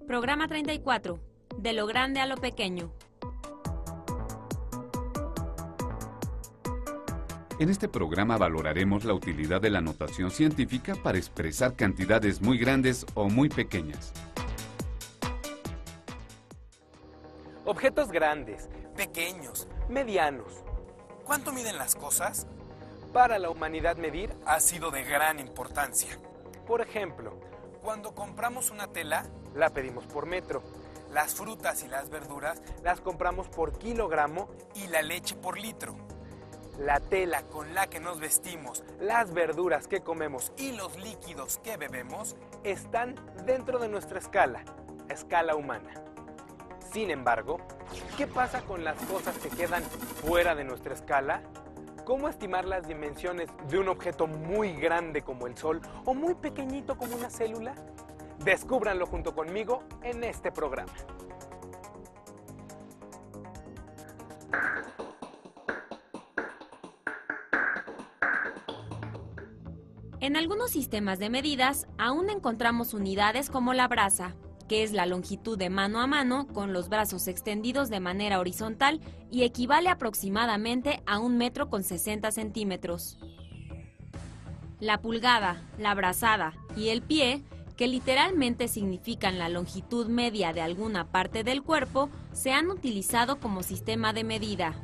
Programa 34. De lo grande a lo pequeño. En este programa valoraremos la utilidad de la notación científica para expresar cantidades muy grandes o muy pequeñas. Objetos grandes, pequeños, medianos. ¿Cuánto miden las cosas? Para la humanidad medir ha sido de gran importancia. Por ejemplo, cuando compramos una tela, la pedimos por metro. Las frutas y las verduras las compramos por kilogramo y la leche por litro. La tela con la que nos vestimos, las verduras que comemos y los líquidos que bebemos están dentro de nuestra escala humana. Sin embargo, ¿qué pasa con las cosas que quedan fuera de nuestra escala? ¿Cómo estimar las dimensiones de un objeto muy grande como el Sol o muy pequeñito como una célula? Descúbranlo junto conmigo en este programa. En algunos sistemas de medidas aún encontramos unidades como la braza, que es la longitud de mano a mano con los brazos extendidos de manera horizontal y equivale aproximadamente a 1 metro con 60 centímetros. La pulgada, la brazada y el pie, que literalmente significan la longitud media de alguna parte del cuerpo, se han utilizado como sistema de medida.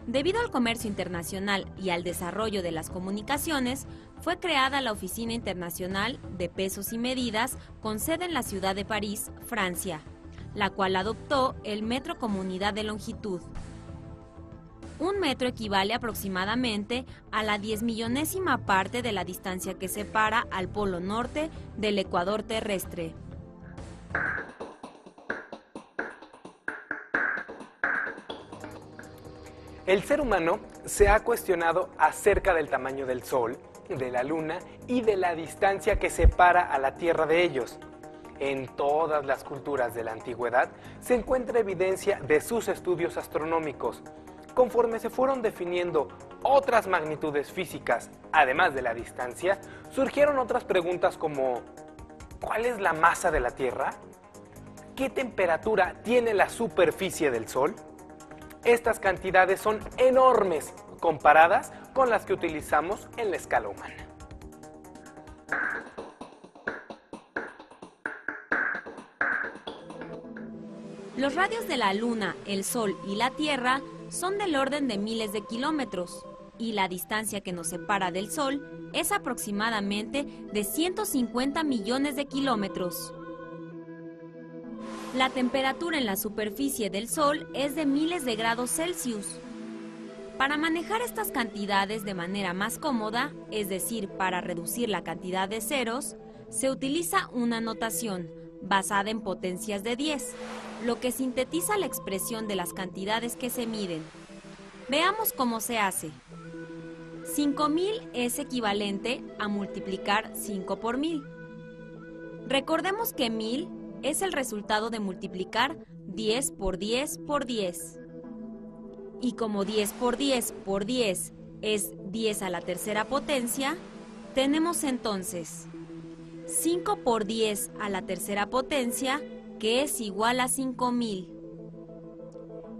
Debido al comercio internacional y al desarrollo de las comunicaciones, fue creada la Oficina Internacional de Pesos y Medidas con sede en la ciudad de París, Francia, la cual adoptó el metro como unidad de longitud. 1 metro equivale aproximadamente a la 10.000.000ª parte de la distancia que separa al polo norte del ecuador terrestre. El ser humano se ha cuestionado acerca del tamaño del Sol, de la Luna y de la distancia que separa a la Tierra de ellos. En todas las culturas de la antigüedad se encuentra evidencia de sus estudios astronómicos. Conforme se fueron definiendo otras magnitudes físicas, además de la distancia, surgieron otras preguntas como ¿cuál es la masa de la Tierra? ¿Qué temperatura tiene la superficie del Sol? Estas cantidades son enormes comparadas con las que utilizamos en la escala humana. Los radios de la Luna, el Sol y la Tierra son del orden de miles de kilómetros, y la distancia que nos separa del Sol es aproximadamente de 150 millones de kilómetros. La temperatura en la superficie del Sol es de miles de grados Celsius. Para manejar estas cantidades de manera más cómoda, es decir, para reducir la cantidad de ceros, se utiliza una notación basada en potencias de 10, lo que sintetiza la expresión de las cantidades que se miden. Veamos cómo se hace. 5000 es equivalente a multiplicar 5 por 1000. Recordemos que 1000 es el resultado de multiplicar 10 por 10 por 10. Y como 10 por 10 por 10 es 10 a la tercera potencia, tenemos entonces 5 por 10 a la tercera potencia, que es igual a 5000.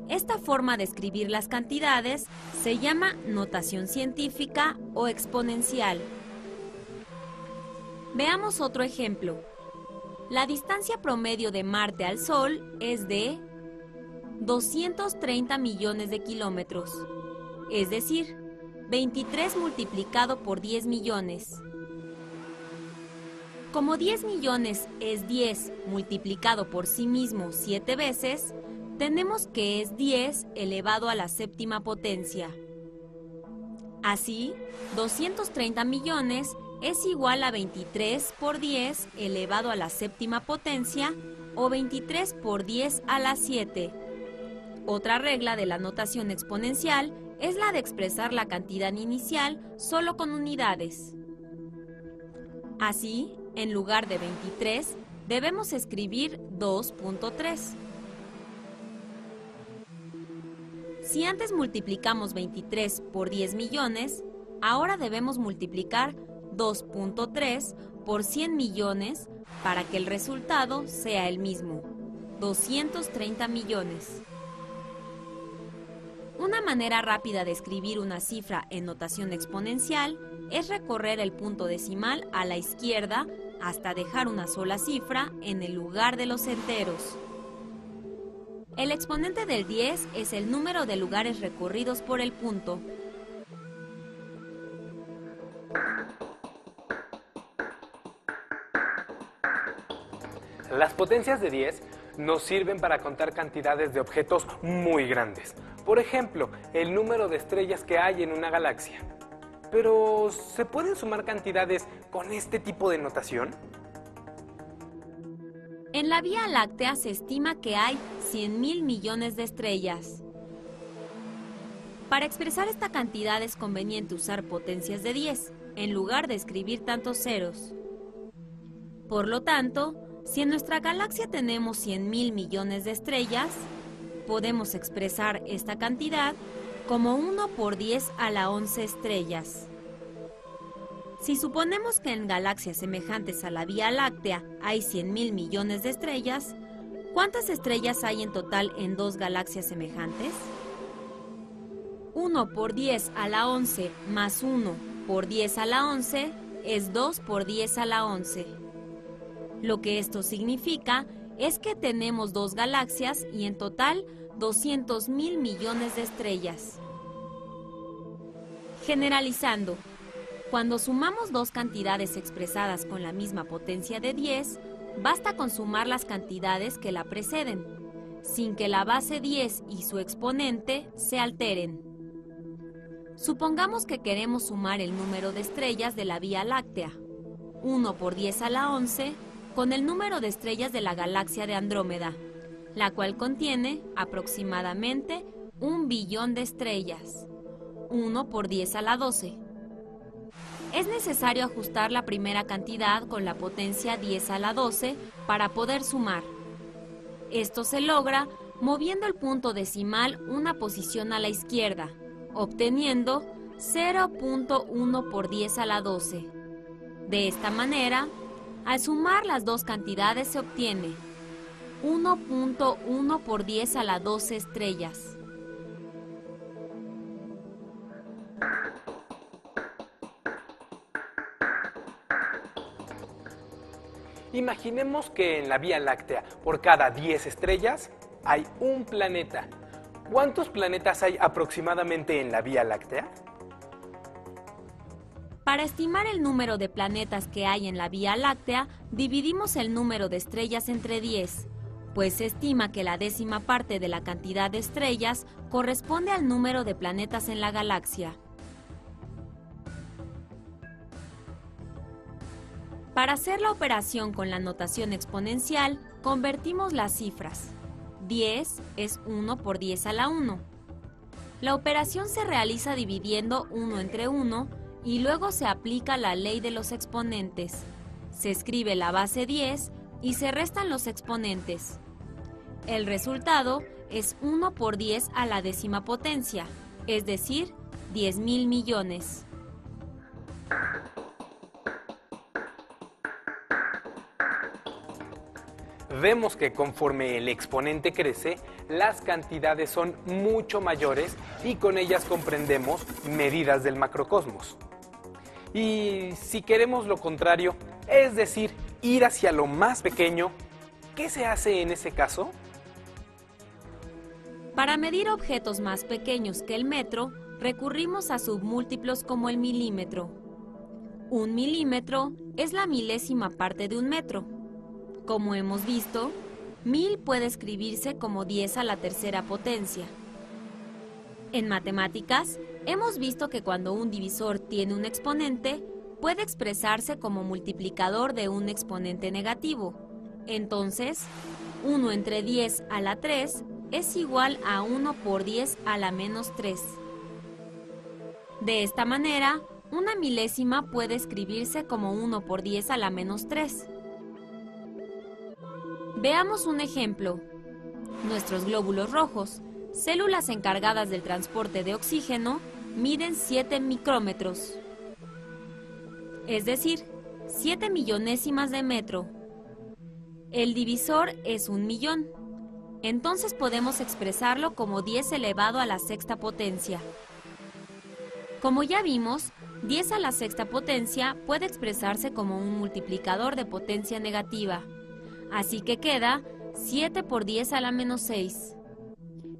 Esta forma de escribir las cantidades se llama notación científica o exponencial. Veamos otro ejemplo. La distancia promedio de Marte al Sol es de 230 millones de kilómetros, es decir, 23 multiplicado por 10 millones. Como 10 millones es 10 multiplicado por sí mismo 7 veces, tenemos que es 10 elevado a la séptima potencia. Así, 230 millones es igual a 23 por 10 elevado a la séptima potencia o 23 por 10 a la 7. Otra regla de la notación exponencial es la de expresar la cantidad inicial solo con unidades. Así, en lugar de 23, debemos escribir 2.3. Si antes multiplicamos 23 por 10 millones, ahora debemos multiplicar 2.3 por 100 millones para que el resultado sea el mismo, 230 millones. Una manera rápida de escribir una cifra en notación exponencial es recorrer el punto decimal a la izquierda hasta dejar una sola cifra en el lugar de los enteros. El exponente del 10 es el número de lugares recorridos por el punto. Las potencias de 10 nos sirven para contar cantidades de objetos muy grandes. Por ejemplo, el número de estrellas que hay en una galaxia. Pero, ¿se pueden sumar cantidades con este tipo de notación? En la Vía Láctea se estima que hay 100.000 millones de estrellas. Para expresar esta cantidad es conveniente usar potencias de 10, en lugar de escribir tantos ceros. Por lo tanto, si en nuestra galaxia tenemos 100.000 millones de estrellas, podemos expresar esta cantidad como 1 por 10 a la 11 estrellas. Si suponemos que en galaxias semejantes a la Vía Láctea hay 100.000 millones de estrellas, ¿cuántas estrellas hay en total en dos galaxias semejantes? 1 por 10 a la 11 más 1 por 10 a la 11 es 2 por 10 a la 11. Lo que esto significa es que tenemos dos galaxias y en total 200.000 millones de estrellas. Generalizando, cuando sumamos dos cantidades expresadas con la misma potencia de 10, basta con sumar las cantidades que la preceden, sin que la base 10 y su exponente se alteren. Supongamos que queremos sumar el número de estrellas de la Vía Láctea, 1 por 10 a la 11, con el número de estrellas de la galaxia de Andrómeda, la cual contiene aproximadamente 1 billón de estrellas, 1 por 10 a la 12. Es necesario ajustar la primera cantidad con la potencia 10 a la 12 para poder sumar. Esto se logra moviendo el punto decimal una posición a la izquierda, obteniendo 0.1 por 10 a la 12. De esta manera, al sumar las dos cantidades se obtiene 1.1 por 10 a la 12 estrellas. Imaginemos que en la Vía Láctea, por cada 10 estrellas, hay un planeta. ¿Cuántos planetas hay aproximadamente en la Vía Láctea? Para estimar el número de planetas que hay en la Vía Láctea, dividimos el número de estrellas entre 10, pues se estima que la décima parte de la cantidad de estrellas corresponde al número de planetas en la galaxia. Para hacer la operación con la notación exponencial, convertimos las cifras. 10 es 1 por 10 a la 1. La operación se realiza dividiendo 1 entre 1 y luego se aplica la ley de los exponentes. Se escribe la base 10 y se restan los exponentes. El resultado es 1 por 10 a la décima potencia, es decir, 10.000 millones. Vemos que conforme el exponente crece, las cantidades son mucho mayores y con ellas comprendemos medidas del macrocosmos. Y si queremos lo contrario, es decir, ir hacia lo más pequeño, ¿qué se hace en ese caso? Para medir objetos más pequeños que el metro, recurrimos a submúltiplos como el milímetro. Un milímetro es la milésima parte de un metro. Como hemos visto, 1000 puede escribirse como 10 a la tercera potencia. En matemáticas, hemos visto que cuando un divisor tiene un exponente, puede expresarse como multiplicador de un exponente negativo. Entonces, 1 entre 10 a la 3 es igual a 1 por 10 a la menos 3. De esta manera, una milésima puede escribirse como 1 por 10 a la menos 3. Veamos un ejemplo. Nuestros glóbulos rojos, células encargadas del transporte de oxígeno, miden 7 micrómetros, es decir, 7 millonésimas de metro. El divisor es 1.000.000, entonces podemos expresarlo como 10 elevado a la sexta potencia. Como ya vimos, 10 a la sexta potencia puede expresarse como un multiplicador de potencia negativa, así que queda 7 por 10 a la menos 6.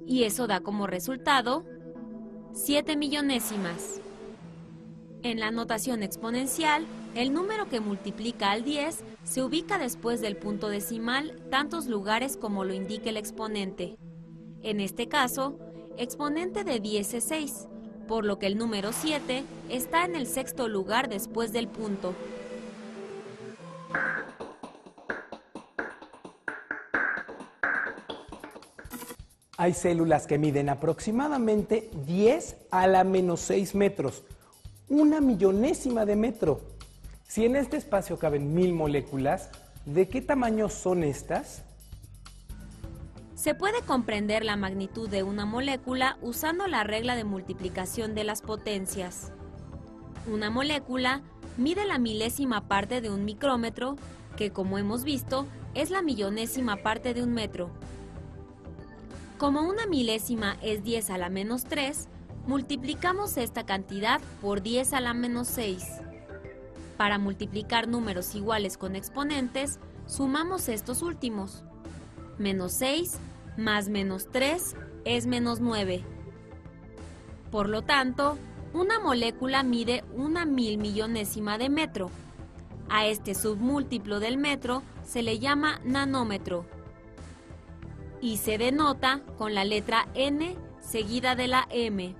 Y eso da como resultado 7 millonésimas. En la notación exponencial, el número que multiplica al 10 se ubica después del punto decimal tantos lugares como lo indique el exponente. En este caso, exponente de 10 es 6, por lo que el número 7 está en el sexto lugar después del punto. Hay células que miden aproximadamente 10 a la menos 6 metros, una millonésima de metro. Si en este espacio caben 1000 moléculas, ¿de qué tamaño son estas? Se puede comprender la magnitud de una molécula usando la regla de multiplicación de las potencias. Una molécula mide la milésima parte de un micrómetro, que como hemos visto, es la millonésima parte de un metro. Como una milésima es 10 a la menos 3, multiplicamos esta cantidad por 10 a la menos 6. Para multiplicar números iguales con exponentes, sumamos estos últimos. Menos 6 más menos 3 es menos 9. Por lo tanto, una molécula mide 1.000 millonésima de metro. A este submúltiplo del metro se le llama nanómetro y se denota con la letra N seguida de la M.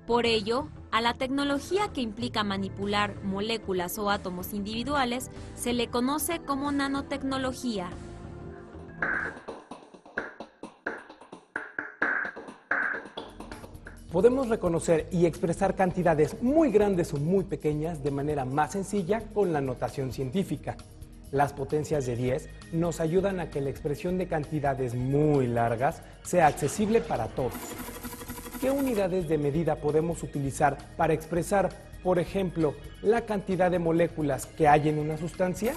Por ello, a la tecnología que implica manipular moléculas o átomos individuales se le conoce como nanotecnología. Podemos reconocer y expresar cantidades muy grandes o muy pequeñas de manera más sencilla con la notación científica. Las potencias de 10 nos ayudan a que la expresión de cantidades muy largas sea accesible para todos. ¿Qué unidades de medida podemos utilizar para expresar, por ejemplo, la cantidad de moléculas que hay en una sustancia?